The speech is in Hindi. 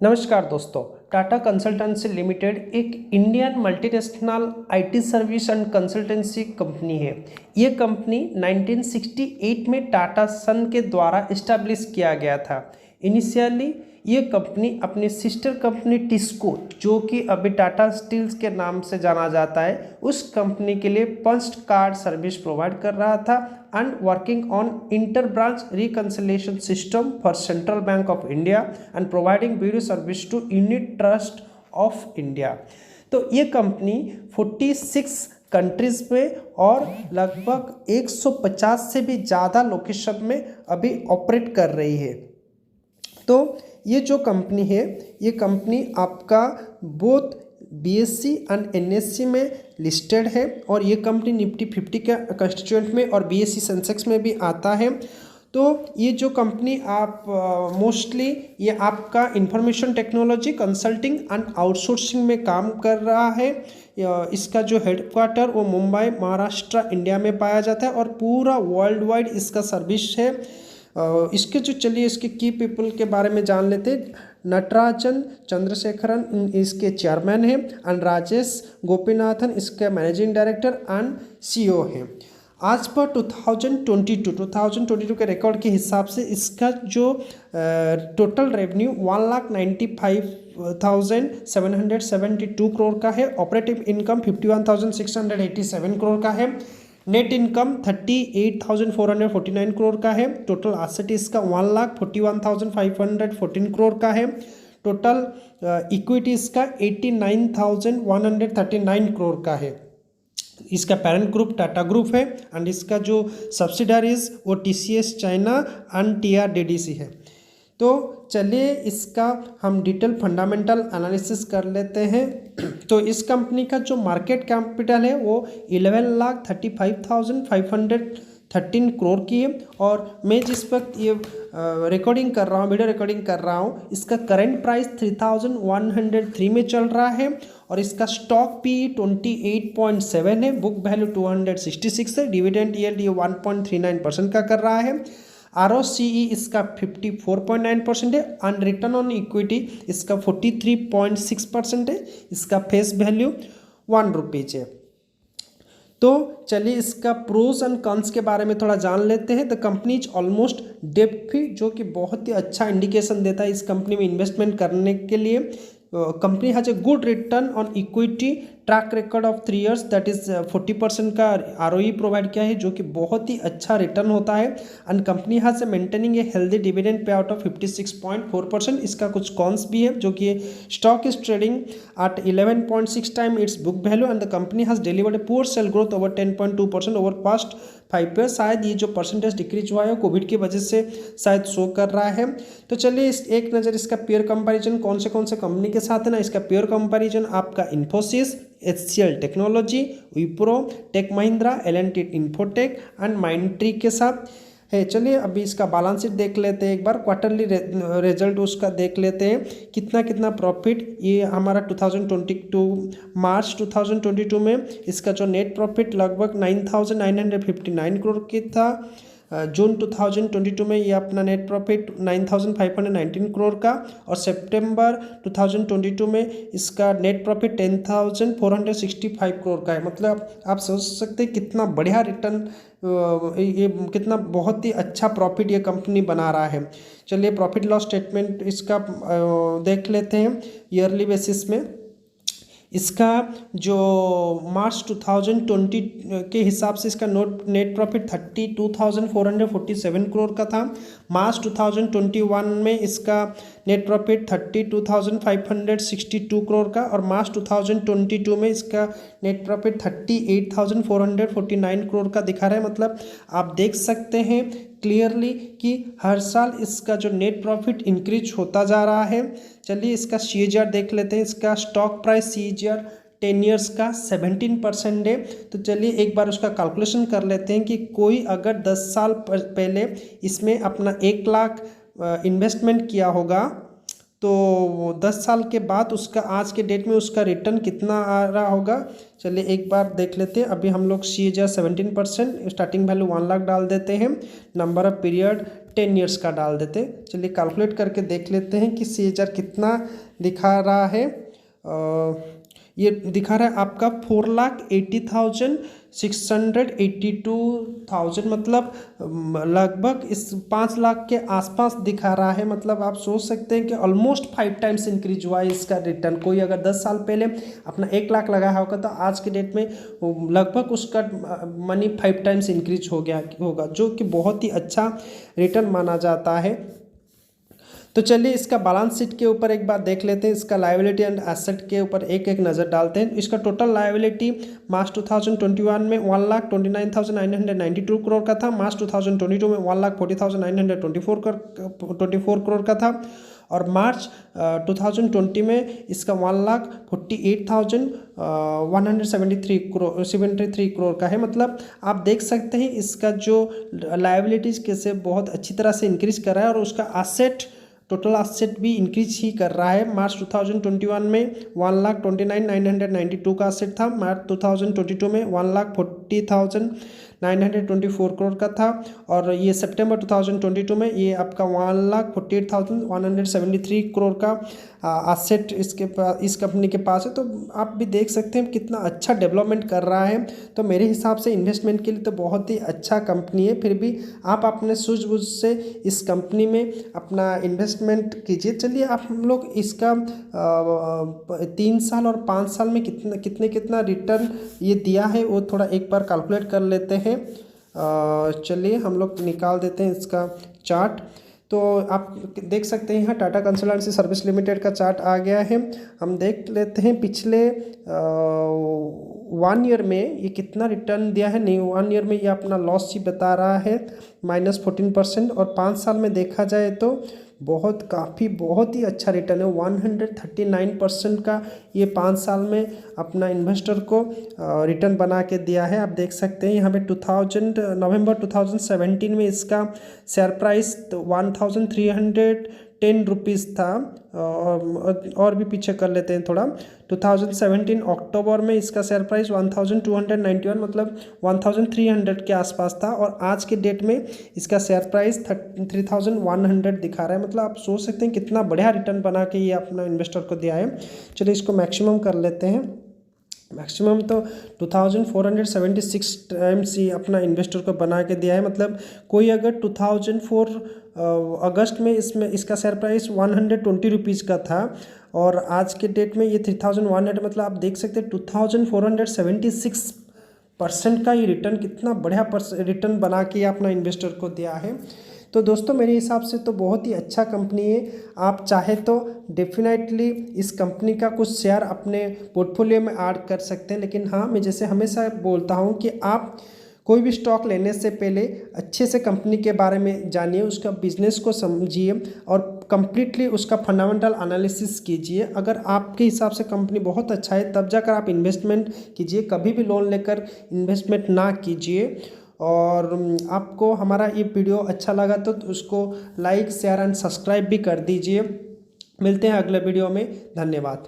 नमस्कार दोस्तों। टाटा कंसल्टेंसी लिमिटेड एक Indian multinational IT service and consultancy company है। ये कंपनी 1968 में टाटा सन के द्वारा इस्टेब्लिश किया गया था। इनिशियली ये कंपनी अपनी सिस्टर कंपनी टिस्को, जो कि अभी टाटा स्टील्स के नाम से जाना जाता है, उस कंपनी के लिए पंच कार्ड सर्विस प्रोवाइड कर रहा था and working on inter branch reconciliation system for Central Bank of India and providing bureau service to Unit Trust of India. तो ये कंपनी 46 कंट्रीज में और लगभग 150 से भी ज़्यादा लोकेशन में अभी ऑपरेट कर रही है। तो ये जो कंपनी है, ये कंपनी आपका बोथ बीएससी एंड एनएससी में लिस्टेड है और ये कंपनी निफ्टी 50 के कंस्टिट्यूएंट में और बीएससी सेंसेक्स में भी आता है। तो ये जो कंपनी आप मोस्टली ये आपका information technology consulting and outsourcing में काम कर रहा है। इसका जो हेडक्वार्टर वो मुंबई महाराष्ट्र इंडिया में पाया जाता है और पूरा वर्ल्ड वाइड इसका सर्विस है। इसके जो चलिए इसके की पीपल के बारे में जान लेते हैं। नटराजन चंद्रशेखरन इसके चेयरमैन हैं एंड राजेश गोपीनाथन इसके मैनेजिंग डायरेक्टर एंड सीईओ हैं। आज पर 2022 के रिकॉर्ड के हिसाब से इसका जो टोटल रेवेन्यू 1,95,772 करोड़ का है। ऑपरेटिव इनकम 51,687 करोड़ का है। नेट इनकम 38,449 करोड़ का है। टोटल एसेट इसका 1,41,514 करोड़ का है। टोटल इक्विटी इसका 89,139 करोड़ का है। इसका पेरेंट ग्रुप टाटा ग्रुप है एंड इसका जो सब्सिडरीज वो टीसीएस चाइना एंड टीआरडीडीसी है। तो चलिए इसका हम डिटेल फंडामेंटल एनालिसिस कर लेते हैं। तो इस कंपनी का जो मार्केट कैपिटल है वो 11,35,513 करोड़ की है और मैं जिस वक्त ये रिकॉर्डिंग कर रहा हूँ, वीडियो रिकॉर्डिंग कर रहा हूँ, इसका करंट प्राइस 3,103 में चल रहा है और इसका स्टॉक पी 28.7 है। बुक वैल्यू 266 है। डिविडेंड यील्ड ये 1.39% का कर रहा है। ROCE इसका 54.9% है। एंड रिटर्न ऑन इक्विटी इसका 43.6% है। इसका फेस वैल्यू 1 रुपीज है। तो चलिए इसका प्रोज एंड कॉन्स के बारे में थोड़ा जान लेते हैं। The company is almost debt free, जो कि बहुत ही अच्छा इंडिकेशन देता है इस कंपनी में इन्वेस्टमेंट करने के लिए। Company has a good return on equity track record of 3 years, that is 40% का ROE प्रोवाइड किया है, जो कि बहुत ही अच्छा रिटर्न होता है। And company has a maintaining a healthy dividend pay out of 56.4%। इसका कुछ कॉन्स भी है, जो कि stock is trading at 11.6 time its book value and the company has delivered a poor sale growth over 10.2% over past 5 years। शायद ये जो परसेंटेज डिक्रीज हुआ है कोविड की वजह से शायद शो कर रहा है। तो चलिए इस एक नज़र इसका पेयर कंपैरिजन कौन से कंपनी के साथ है ना। इसका पेयर कंपैरिजन आपका Infosys, HCL Technology, Wipro, Tech Mahindra, L&T Infotech and Mindtree के साथ है। चलिए अभी इसका बैलेंस शीट देख लेते हैं। एक बार क्वार्टरली रिजल्ट उसका देख लेते हैं, कितना प्रॉफिट ये हमारा 2022 मार्च 2022 में इसका जो नेट प्रॉफिट लगभग 9,959 करोड़ की था। जून 2022 में ये अपना नेट प्रॉफिट 9,519 करोड़ का और सितंबर 2022 में इसका नेट प्रॉफिट 10,465 करोड़ का है। मतलब आप सोच सकते हैं कितना बढ़िया रिटर्न, ये कितना बहुत ही अच्छा प्रॉफिट ये कंपनी बना रहा है। चलिए प्रॉफिट लॉस स्टेटमेंट इसका देख लेते हैं ईयरली बेसिस में। इसका जो मार्च 2020 के हिसाब से इसका नेट प्रॉफिट 32,447 करोड़ का था। मार्च 2021 में इसका नेट प्रॉफिट 32,562 करोड़ का और मार्च 2022 में इसका नेट प्रॉफिट 38,449 करोड़ का दिखा रहा है। मतलब आप देख सकते हैं क्लियरली कि हर साल इसका जो नेट प्रॉफिट इंक्रीज होता जा रहा है। चलिए इसका CAGR देख लेते हैं। इसका स्टॉक प्राइस CAGR 10 years का 17% है। तो चलिए एक बार उसका कैलकुलेशन कर लेते हैं कि कोई अगर 10 साल पहले इसमें अपना 1 लाख इन्वेस्टमेंट किया होगा तो 10 साल के बाद उसका आज के डेट में उसका रिटर्न कितना आ रहा होगा। चलिए एक बार देख लेते हैं। अभी हम लोग CAGR 17%, स्टार्टिंग वैल्यू 1 लाख डाल देते हैं। नंबर ऑफ पीरियड 10 ईयर्स का डाल देते। चलिए कैलकुलेट करके देख लेते हैं कि CAGR कितना दिखा रहा है। ये दिखा रहा है आपका 4,80,682,000, मतलब लगभग इस 5 लाख के आसपास दिखा रहा है। मतलब आप सोच सकते हैं कि ऑलमोस्ट 5 टाइम्स इंक्रीज हुआ है इसका रिटर्न। कोई अगर 10 साल पहले अपना 1 लाख लगाया होगा तो आज के डेट में लगभग उसका मनी 5 टाइम्स इंक्रीज हो गया होगा, जो कि बहुत ही अच्छा रिटर्न माना जाता है। तो चलिए इसका बैलेंस शीट के ऊपर एक बार देख लेते हैं। इसका लायबिलिटी एंड एसेट के ऊपर एक एक नज़र डालते हैं। इसका टोटल लायबिलिटी मार्च 2021 में 1,29,992 करोड़ का था। मार्च 2022 में 1,40,924 करोड़ का था। और मार्च 2020 में इसका 1,48,173 करोड़ का है। मतलब आप देख सकते हैं इसका जो लायबिलिटीज़ कैसे बहुत अच्छी तरह से इंक्रीज कर रहा है, और उसका एसेट, टोटल एसेट भी इंक्रीज ही कर रहा है। मार्च 2021 में 1,29,992 का एसेट था। मार्च 2022 में 1,40,924 करोड़ का था। और ये सितंबर 2022 में ये आपका 1,48,173 करोड़ का एसेट इसके पास, इस कंपनी के पास है। तो आप भी देख सकते हैं कितना अच्छा डेवलपमेंट कर रहा है। तो मेरे हिसाब से इन्वेस्टमेंट के लिए तो बहुत ही अच्छा कंपनी है। फिर भी आप अपने सूझबूझ से इस कंपनी में अपना इन्वेस्टमेंट कीजिए। चलिए आप हम लोग इसका 3 साल और 5 साल में कितना रिटर्न ये दिया है वो थोड़ा एक बार कैलकुलेट कर लेते हैं। चलिए हम लोग निकाल देते हैं इसका चार्ट। तो आप देख सकते हैं यहाँ टाटा कंसल्टेंसी सर्विस लिमिटेड का चार्ट आ गया है। हम देख लेते हैं पिछले 1 ईयर में ये कितना रिटर्न दिया है। नहीं, 1 ईयर में ये अपना लॉस ही बता रहा है -14%। और 5 साल में देखा जाए तो बहुत ही अच्छा रिटर्न है। 139% का ये 5 साल में अपना इन्वेस्टर को रिटर्न बना के दिया है। आप देख सकते हैं यहाँ पे नवंबर 2017 में इसका शेयर प्राइस 1,310 रुपीज़ था। और भी पीछे कर लेते हैं थोड़ा। 2017 अक्टूबर में इसका शेयर प्राइस 1,291, मतलब 1,300 के आसपास था। और आज के डेट में इसका शेयर प्राइस 3,100 दिखा रहा है। मतलब आप सोच सकते हैं कितना बढ़िया रिटर्न बना के ये अपना इन्वेस्टर को दिया है। चलिए इसको मैक्सिमम कर लेते हैं। मैक्सिमम तो 2,476 टाइम्स ही अपना इन्वेस्टर को बना के दिया है। मतलब कोई अगर 2004 अगस्त में इसका शेयर प्राइस 120 रुपीज़ का था और आज के डेट में ये 3,100, मतलब आप देख सकते हैं 2,476% का ये रिटर्न, कितना बढ़िया रिटर्न बना के अपना इन्वेस्टर को दिया है। तो दोस्तों मेरे हिसाब से तो बहुत ही अच्छा कंपनी है। आप चाहे तो डेफिनेटली इस कंपनी का कुछ शेयर अपने पोर्टफोलियो में ऐड कर सकते हैं। लेकिन हाँ, मैं जैसे हमेशा बोलता हूँ कि आप कोई भी स्टॉक लेने से पहले अच्छे से कंपनी के बारे में जानिए, उसका बिजनेस को समझिए और कंप्लीटली उसका फंडामेंटल एनालिसिस कीजिए। अगर आपके हिसाब से कंपनी बहुत अच्छा है तब जाकर आप इन्वेस्टमेंट कीजिए। कभी भी लोन लेकर इन्वेस्टमेंट ना कीजिए। और आपको हमारा ये वीडियो अच्छा लगा तो उसको लाइक, शेयर एंड सब्सक्राइब भी कर दीजिए। मिलते हैं अगले वीडियो में। धन्यवाद।